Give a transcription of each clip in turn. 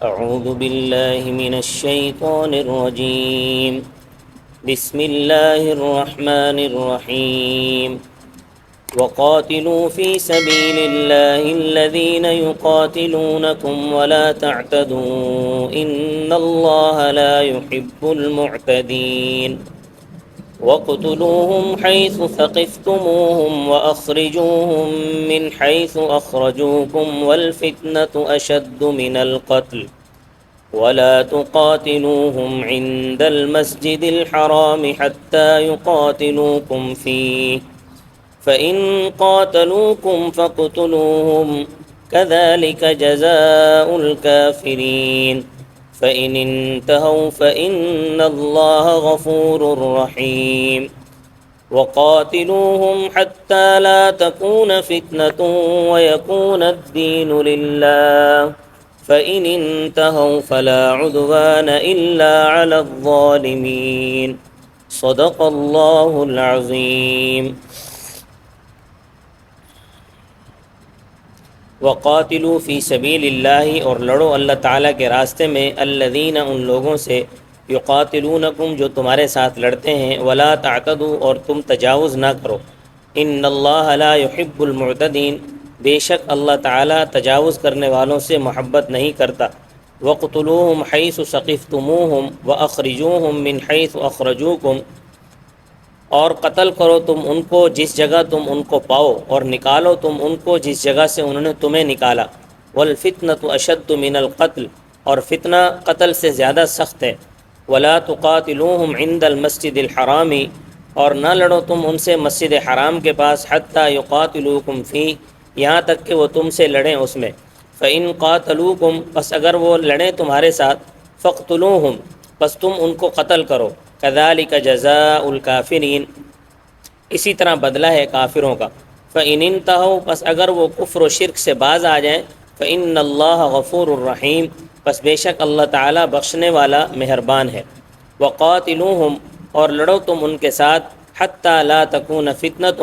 أعوذ بالله من الشيطان الرجيم. بسم الله الرحمن الرحيم. وقاتلوا في سبيل الله الذين يقاتلونكم ولا تعتدوا إن الله لا يحب المعتدين. واقتلوهم حيث ثقفتموهم وأخرجوهم من حيث أخرجوكم والفتنة أشد من القتل ولا تقاتلوهم عند المسجد الحرام حتى يقاتلوكم فيه فإن قاتلوكم فاقتلوهم كذلك جزاء الكافرين فإن انتهوا فإن الله غفور رحيم. وقاتلوهم حتى لا تكون فتنة ويكون الدين لله فإن انتهوا فلا عدوان إلا على الظالمين. صدق اللہ العظیم. وقاتلوا فی سبیل اللہ، اور لڑو اللہ تعالیٰ کے راستے میں، الذین ان لوگوں سے، یقاتلونکم جو تمہارے ساتھ لڑتے ہیں، ولا تعتدوا اور تم تجاوز نہ کرو، ان اللہ لا يحب المعتدین بے شک اللہ تعالیٰ تجاوز کرنے والوں سے محبت نہیں کرتا. وقتلوہم حیث ثقفتموہم واخرجوہم من حیث اخرجوکم اور قتل کرو تم ان کو جس جگہ تم ان کو پاؤ، اور نکالو تم ان کو جس جگہ سے انہوں نے تمہیں نکالا. والفتنة اشد من القتل اور فتنہ قتل سے زیادہ سخت ہے. ولا تقاتلوہم عند المسجد الحرام اور نہ لڑو تم ان سے مسجد حرام کے پاس، حتی یقاتلوکم فیہ یہاں تک کہ وہ تم سے لڑیں اس میں. فإن قاتلوکم پس اگر وہ لڑیں تمہارے ساتھ، فاقتلوہم پس تم ان کو قتل کرو. کذالک جزاء الکافرین اسی طرح بدلہ ہے کافروں کا. فإن انتہوا پس اگر وہ کفر و شرک سے باز آ جائیں، فإن اللہ غفور الرحیم پس بے شک اللہ تعالیٰ بخشنے والا مہربان ہے. وقاتلوہم اور لڑو تم ان کے ساتھ، حتی لا تکون فتنۃ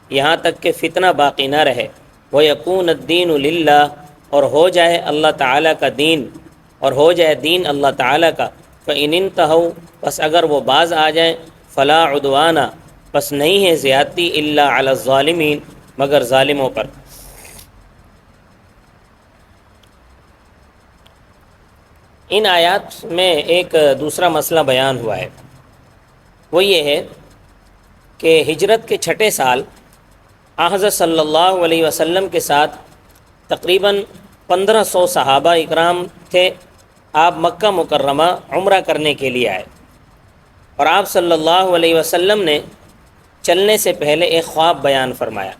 یہاں تک کہ فتنہ باقی نہ رہے. ویکون الدین للہ اور ہو جائے اللہ تعالیٰ کا دین، اور ہو جائے دین اللہ تعالیٰ کا. فإن انتہوا پس اگر وہ باز آ جائیں، فلا عدوان پس نہیں ہے زیادتی، الا علی الظالمین مگر ظالموں پر. ان آیات میں ایک دوسرا مسئلہ بیان ہوا ہے، وہ یہ ہے کہ ہجرت کے چھٹے سال حضرت صلی اللہ علیہ وسلم کے ساتھ تقریباً 1500 صحابہ اکرام تھے. آپ مکہ مکرمہ عمرہ کرنے کے لیے آئے، اور آپ صلی اللہ علیہ وسلم نے چلنے سے پہلے ایک خواب بیان فرمایا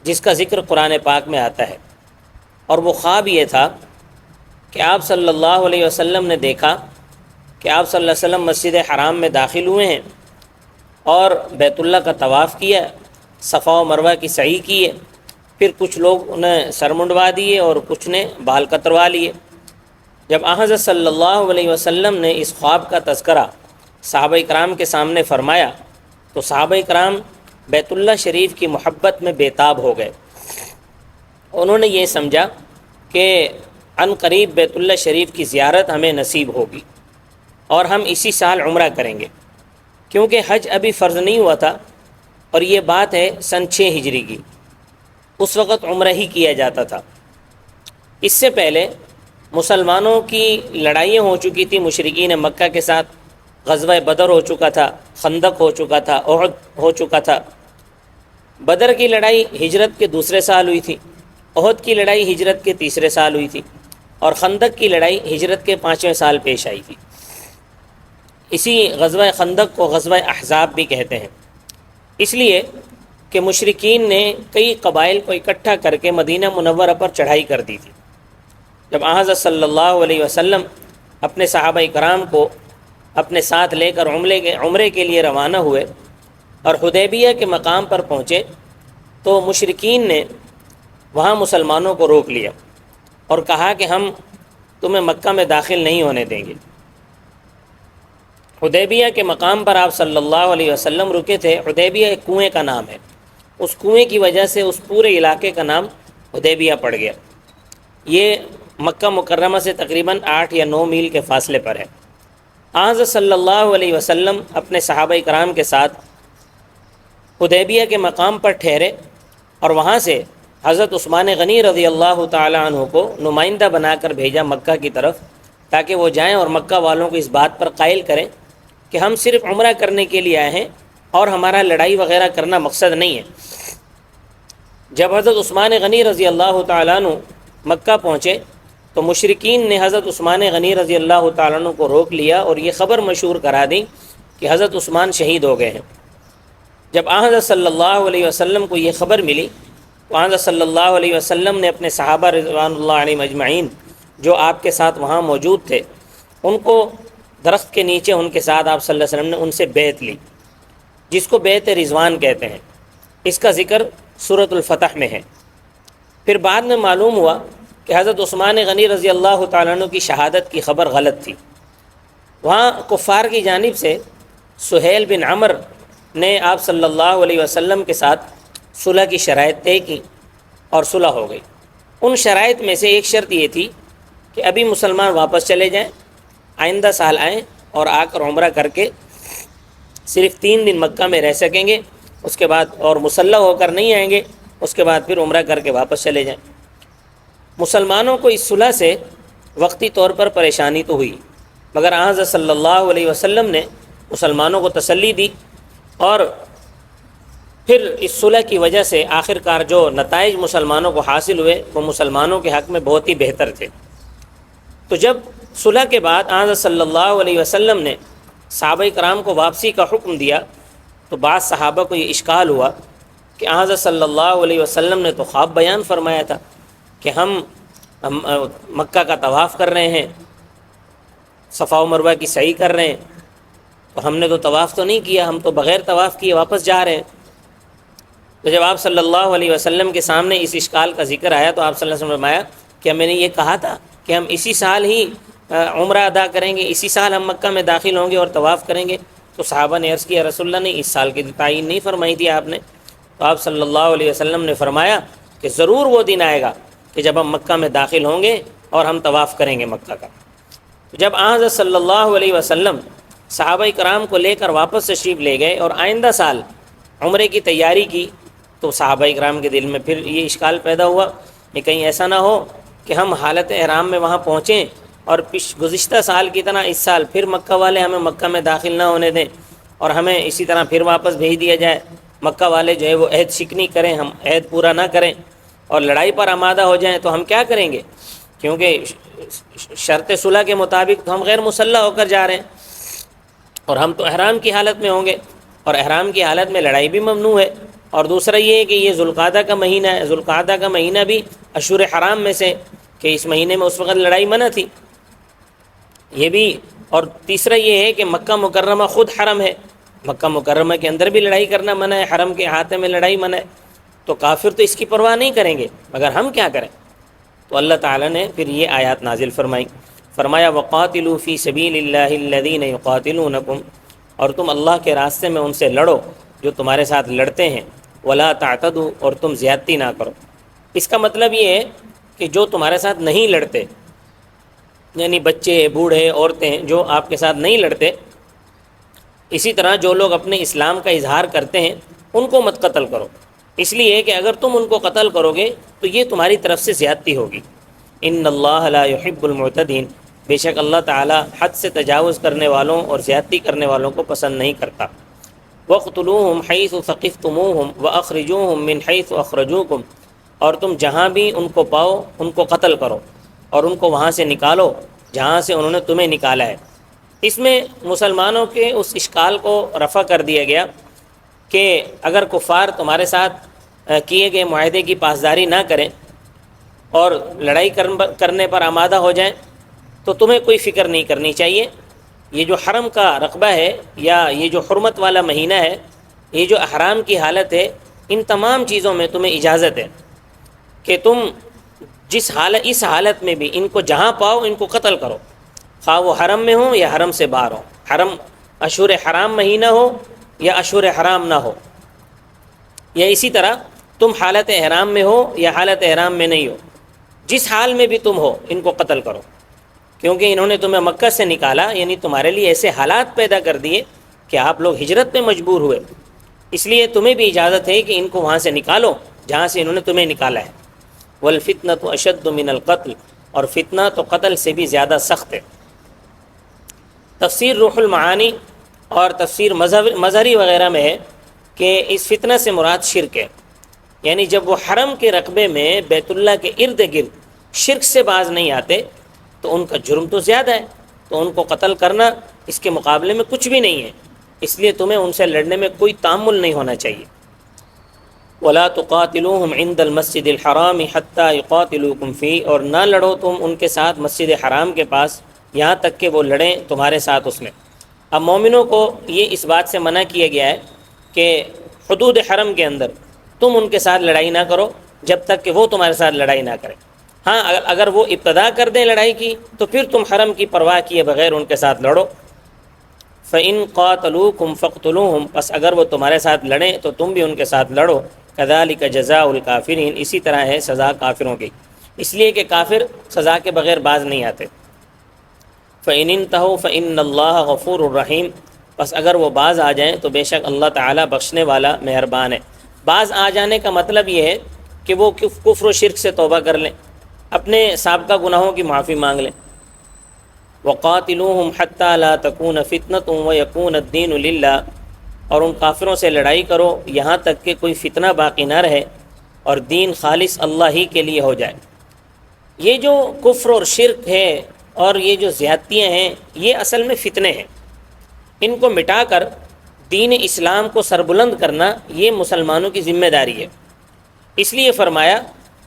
جس کا ذکر قرآن پاک میں آتا ہے. اور وہ خواب یہ تھا کہ آپ صلی اللہ علیہ وسلم نے دیکھا کہ آپ صلی اللہ علیہ وسلم مسجد حرام میں داخل ہوئے ہیں اور بیت اللہ کا طواف کیا، صفا و مروہ کی سعی کی ہے. پھر کچھ لوگ نے سر منڈوا دیے اور کچھ نے بال کتروا لیے. جب حضرت صلی اللہ علیہ وسلم نے اس خواب کا تذکرہ صحابہ کرام کے سامنے فرمایا تو صحابہ کرام بیت اللہ شریف کی محبت میں بے تاب ہو گئے. انہوں نے یہ سمجھا کہ عن قریب بیت اللہ شریف کی زیارت ہمیں نصیب ہوگی اور ہم اسی سال عمرہ کریں گے، کیونکہ حج ابھی فرض نہیں ہوا تھا. اور یہ بات ہے سن 6 ہجری کی. اس وقت عمرہ ہی کیا جاتا تھا. اس سے پہلے مسلمانوں کی لڑائیاں ہو چکی تھی مشرکین مکہ کے ساتھ. غزوہ بدر ہو چکا تھا، خندق ہو چکا تھا، احد ہو چکا تھا. بدر کی لڑائی ہجرت کے دوسرے سال ہوئی تھی، احد کی لڑائی ہجرت کے تیسرے سال ہوئی تھی، اور خندق کی لڑائی ہجرت کے 5ویں سال پیش آئی تھی. اسی غزوہ خندق کو غزوہ احزاب بھی کہتے ہیں، اس لیے کہ مشرکین نے کئی قبائل کو اکٹھا کر کے مدینہ منورہ پر چڑھائی کر دی تھی. جب حضرت صلی اللہ علیہ وسلم اپنے صحابہ کرام کو اپنے ساتھ لے کر عمرے کے لیے روانہ ہوئے اور حدیبیہ کے مقام پر پہنچے تو مشرکین نے وہاں مسلمانوں کو روک لیا اور کہا کہ ہم تمہیں مکہ میں داخل نہیں ہونے دیں گے. حدیبیہ کے مقام پر آپ صلی اللہ علیہ وسلم رکے تھے. حدیبیہ ایک کنویں کا نام ہے، اس کنویں کی وجہ سے اس پورے علاقے کا نام حدیبیہ پڑ گیا. یہ مکہ مکرمہ سے تقریباً 8 یا 9 میل کے فاصلے پر ہے۔ حضرت صلی اللہ علیہ وسلم اپنے صحابہ کرام کے ساتھ حدیبیہ کے مقام پر ٹھہرے اور وہاں سے حضرت عثمان غنی رضی اللہ تعالی عنہ کو نمائندہ بنا کر بھیجا مکہ کی طرف، تاکہ وہ جائیں اور مکہ والوں کو اس بات پر قائل کریں کہ ہم صرف عمرہ کرنے کے لیے آئے ہیں اور ہمارا لڑائی وغیرہ کرنا مقصد نہیں ہے۔ جب حضرت عثمان غنی رضی اللہ تعالیٰ عنہ مکہ پہنچے تو مشرکین نے حضرت عثمان غنی رضی اللہ تعالیٰ عنہ کو روک لیا اور یہ خبر مشہور کرا دی کہ حضرت عثمان شہید ہو گئے ہیں۔ جب حضرت صلی اللہ علیہ وسلم کو یہ خبر ملی تو حضرت صلی اللہ علیہ وسلم نے اپنے صحابہ رضوان اللہ علیہم اجمعین جو آپ کے ساتھ وہاں موجود تھے ان کو درخت کے نیچے ان کے ساتھ آپ صلی اللہ علیہ وسلم نے ان سے بیعت لی، جس کو بیعت رضوان کہتے ہیں۔ اس کا ذکر سورۃ الفتح میں ہے۔ پھر بعد میں معلوم ہوا کہ حضرت عثمان غنی رضی اللہ تعالیٰ عنہ کی شہادت کی خبر غلط تھی۔ وہاں کفار کی جانب سے سہیل بن عمر نے آپ صلی اللہ علیہ وسلم کے ساتھ صلح کی شرائط طے کی اور صلح ہو گئی۔ ان شرائط میں سے ایک شرط یہ تھی کہ ابھی مسلمان واپس چلے جائیں، آئندہ سال آئیں اور آ کر عمرہ کر کے صرف 3 دن مکہ میں رہ سکیں گے، اس کے بعد اور مسلح ہو کر نہیں آئیں گے، اس کے بعد پھر عمرہ کر کے واپس چلے جائیں۔ مسلمانوں کو اس صلح سے وقتی طور پر پریشانی تو ہوئی، مگر حضرت صلی اللہ علیہ وسلم نے مسلمانوں کو تسلی دی اور پھر اس صلح کی وجہ سے آخر کار جو نتائج مسلمانوں کو حاصل ہوئے وہ مسلمانوں کے حق میں بہت ہی بہتر تھے۔ تو جب صلح کے بعد حضرت صلی اللہ علیہ وسلم نے صحابہ کرام کو واپسی کا حکم دیا تو بعض صحابہ کو یہ اشکال ہوا کہ حضرت صلی اللہ علیہ وسلم نے تو خواب بیان فرمایا تھا کہ ہم مکہ کا طواف کر رہے ہیں، صفا و مروہ کی سعی کر رہے ہیں، تو ہم نے تو طواف تو نہیں کیا، ہم تو بغیر طواف کیے واپس جا رہے ہیں۔ تو جب آپ صلی اللہ علیہ وسلم کے سامنے اس اشکال کا ذکر آیا تو آپ صلی اللہ علیہ وسلم نے فرمایا کہ میں نے یہ کہا تھا کہ ہم اسی سال ہی عمرہ ادا کریں گے، اسی سال ہم مکہ میں داخل ہوں گے اور طواف کریں گے۔ تو صحابہ نے عرض کیا رسول اللہ نے اس سال کی تعین نہیں فرمائی تھی آپ نے؟ تو آپ صلی اللہ علیہ وسلم نے فرمایا کہ ضرور وہ دن آئے گا کہ جب ہم مکہ میں داخل ہوں گے اور ہم طواف کریں گے مکہ کا۔ جب حضرت صلی اللہ علیہ وسلم صحابہ کرام کو لے کر واپس تشریف لے گئے اور آئندہ سال عمرے کی تیاری کی تو صحابہ کرام کے دل میں پھر یہ اشکال پیدا ہوا کہ کہیں ایسا نہ ہو کہ ہم حالت احرام میں وہاں پہنچیں اور گزشتہ سال کی طرح اس سال پھر مکہ والے ہمیں مکہ میں داخل نہ ہونے دیں اور ہمیں اسی طرح پھر واپس بھیج دیا جائے، مکہ والے جو ہے وہ عہد شکنی کریں، ہم عہد پورا نہ کریں اور لڑائی پر آمادہ ہو جائیں تو ہم کیا کریں گے؟ کیونکہ شرط صلح کے مطابق تو ہم غیر مسلح ہو کر جا رہے ہیں اور ہم تو احرام کی حالت میں ہوں گے اور احرام کی حالت میں لڑائی بھی ممنوع ہے۔ اور دوسرا یہ ہے کہ یہ ذوالقعدہ کا مہینہ ہے، ذوالقعدہ کا مہینہ بھی اشہر حرام میں سے کہ اس مہینے میں اس وقت لڑائی منع تھی یہ بھی۔ اور تیسرا یہ ہے کہ مکہ مکرمہ خود حرم ہے، مکہ مکرمہ کے اندر بھی لڑائی کرنا منع ہے، حرم کے احاطے میں لڑائی منع ہے، تو کافر تو اس کی پرواہ نہیں کریں گے، مگر ہم کیا کریں؟ تو اللہ تعالیٰ نے پھر یہ آیات نازل فرمائی، فرمایا وَقَاتِلُوا فِي سَبِيلِ اللَّهِ الَّذِينَ يُقَاتِلُونَكُمْ، اور تم اللہ کے راستے میں ان سے لڑو جو تمہارے ساتھ لڑتے ہیں، وَلَا تَعْتَدُوا، اور تم زیادتی نہ کرو۔ اس کا مطلب یہ ہے کہ جو تمہارے ساتھ نہیں لڑتے، یعنی بچے، بوڑھے، عورتیں جو آپ کے ساتھ نہیں لڑتے، اسی طرح جو لوگ اپنے اسلام کا اظہار کرتے ہیں ان کو مت قتل کرو، اس لیے کہ اگر تم ان کو قتل کرو گے تو یہ تمہاری طرف سے زیادتی ہوگی۔ ان اللہ لا يحب المعتدین، بے شک اللہ تعالی حد سے تجاوز کرنے والوں اور زیادتی کرنے والوں کو پسند نہیں کرتا۔ وَاقْتُلُوهُمْ حَيْثُ ثَقِفْتُمُوهُمْ وَأَخْرِجُوهُمْ مِنْ حَيْثُ أَخْرَجُوكُمْ، اور تم جہاں بھی ان کو پاؤ ان کو قتل کرو اور ان کو وہاں سے نکالو جہاں سے انہوں نے تمہیں نکالا ہے۔ اس میں مسلمانوں کے اس اشکال کو رفع کر دیا گیا کہ اگر کفار تمہارے ساتھ کیے گئے معاہدے کی پاسداری نہ کریں اور لڑائی کرنے پر آمادہ ہو جائیں تو تمہیں کوئی فکر نہیں کرنی چاہیے۔ یہ جو حرم کا رقبہ ہے یا یہ جو حرمت والا مہینہ ہے، یہ جو احرام کی حالت ہے، ان تمام چیزوں میں تمہیں اجازت ہے کہ تم اس حالت میں بھی ان کو جہاں پاؤ ان کو قتل کرو، خواہ وہ حرم میں ہوں یا حرم سے باہر ہوں، حرم اشہر حرام مہینہ ہو یا اشہر حرام نہ ہو، یا اسی طرح تم حالت احرام میں ہو یا حالت احرام میں نہیں ہو، جس حال میں بھی تم ہو ان کو قتل کرو، کیونکہ انہوں نے تمہیں مکہ سے نکالا، یعنی تمہارے لیے ایسے حالات پیدا کر دیے کہ آپ لوگ ہجرت پہ مجبور ہوئے، اس لیے تمہیں بھی اجازت ہے کہ ان کو وہاں سے نکالو جہاں سے انہوں نے تمہیں نکالا ہے۔ والفتنۃ اشد من القتل، اور فتنہ تو قتل سے بھی زیادہ سخت ہے۔ تفسیر روح المعانی اور تفسیر مظہری وغیرہ میں ہے کہ اس فتنہ سے مراد شرک ہے، یعنی جب وہ حرم کے رقبے میں بیت اللہ کے ارد گرد شرک سے باز نہیں آتے تو ان کا جرم تو زیادہ ہے، تو ان کو قتل کرنا اس کے مقابلے میں کچھ بھی نہیں ہے، اس لیے تمہیں ان سے لڑنے میں کوئی تامل نہیں ہونا چاہیے۔ ولا تقاتلوهم عند المسجد الحرام حتى يقاتلوكم فيه، اور نہ لڑو تم ان کے ساتھ مسجد حرام کے پاس یہاں تک کہ وہ لڑیں تمہارے ساتھ اس میں۔ اب مومنوں کو یہ اس بات سے منع کیا گیا ہے کہ حدود حرم کے اندر تم ان کے ساتھ لڑائی نہ کرو جب تک کہ وہ تمہارے ساتھ لڑائی نہ کریں۔ ہاں اگر وہ ابتدا کر دیں لڑائی کی تو پھر تم حرم کی پرواہ کیے بغیر ان کے ساتھ لڑو۔ فَإِن قَاتَلُوكُمْ فَاقْتُلُوهُمْ، پس اگر وہ تمہارے ساتھ لڑیں تو تم بھی ان کے ساتھ لڑو۔ كَذَلِكَ جَزَاءُ الْكَافِرِينَ، اسی طرح ہے سزا کافروں کی، اس لیے کہ کافر سزا کے بغیر باز نہیں آتے۔ فَإِنِ انْتَهُوا فَإِنَّ اللَّهَ غَفُورٌ رَحِيمٌ، پس اگر وہ باز آ جائیں تو بے شک اللہ تعالیٰ بخشنے والا مہربان ہے۔ باز آ جانے کا مطلب یہ ہے کہ وہ کفر و شرک سے توبہ کر لیں، اپنے سابقہ گناہوں کی معافی مانگ لیں۔ وَقَاتِلُوهُمْ حَتَّى لَا تَكُونَ فِتْنَةٌ وَيَكُونَ الدِّينُ لِلَّهِ، اور ان کافروں سے لڑائی کرو یہاں تک کہ کوئی فتنہ باقی نہ رہے اور دین خالص اللہ ہی کے لیے ہو جائے۔ یہ جو کفر اور شرک ہے اور یہ جو زیادتیاں ہیں یہ اصل میں فتنے ہیں، ان کو مٹا کر دین اسلام کو سربلند کرنا یہ مسلمانوں کی ذمہ داری ہے۔ اس لیے فرمایا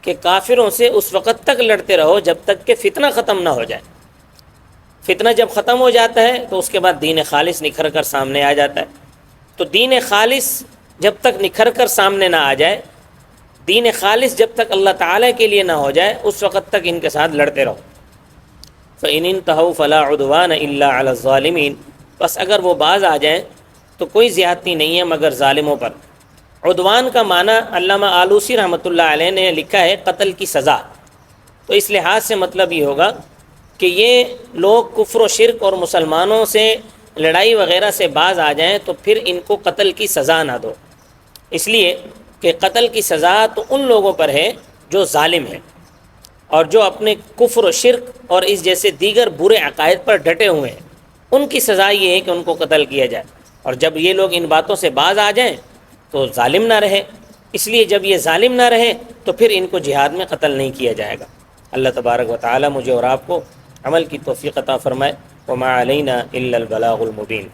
کہ کافروں سے اس وقت تک لڑتے رہو جب تک کہ فتنہ ختم نہ ہو جائے۔ فتنہ جب ختم ہو جاتا ہے تو اس کے بعد دین خالص نکھر کر سامنے آ جاتا ہے۔ تو دین خالص جب تک نکھر کر سامنے نہ آ جائے، دین خالص جب تک اللہ تعالیٰ کے لیے نہ ہو جائے، اس وقت تک ان کے ساتھ لڑتے رہو۔ فَإِنِ انْتَهَوْا فَلَا عُدْوَانَ إِلَّا عَلَى الظَّالِمِينَ، بس اگر وہ باز آ جائیں تو کوئی زیادتی نہیں ہے مگر ظالموں پر۔ عدوان کا معنی علامہ آلوسی رحمۃ اللہ علیہ نے لکھا ہے قتل کی سزا، تو اس لحاظ سے مطلب یہ ہوگا کہ یہ لوگ کفر و شرک اور مسلمانوں سے لڑائی وغیرہ سے باز آ جائیں تو پھر ان کو قتل کی سزا نہ دو، اس لیے کہ قتل کی سزا تو ان لوگوں پر ہے جو ظالم ہیں اور جو اپنے کفر و شرک اور اس جیسے دیگر برے عقائد پر ڈٹے ہوئے ہیں، ان کی سزا یہ ہے کہ ان کو قتل کیا جائے۔ اور جب یہ لوگ ان باتوں سے باز آ جائیں تو ظالم نہ رہے، اس لیے جب یہ ظالم نہ رہے تو پھر ان کو جہاد میں قتل نہیں کیا جائے گا۔ اللہ تبارک و تعالی مجھے اور آپ کو عمل کی توفیق عطا فرمائے۔ وما علینا الا البلاغ المبین۔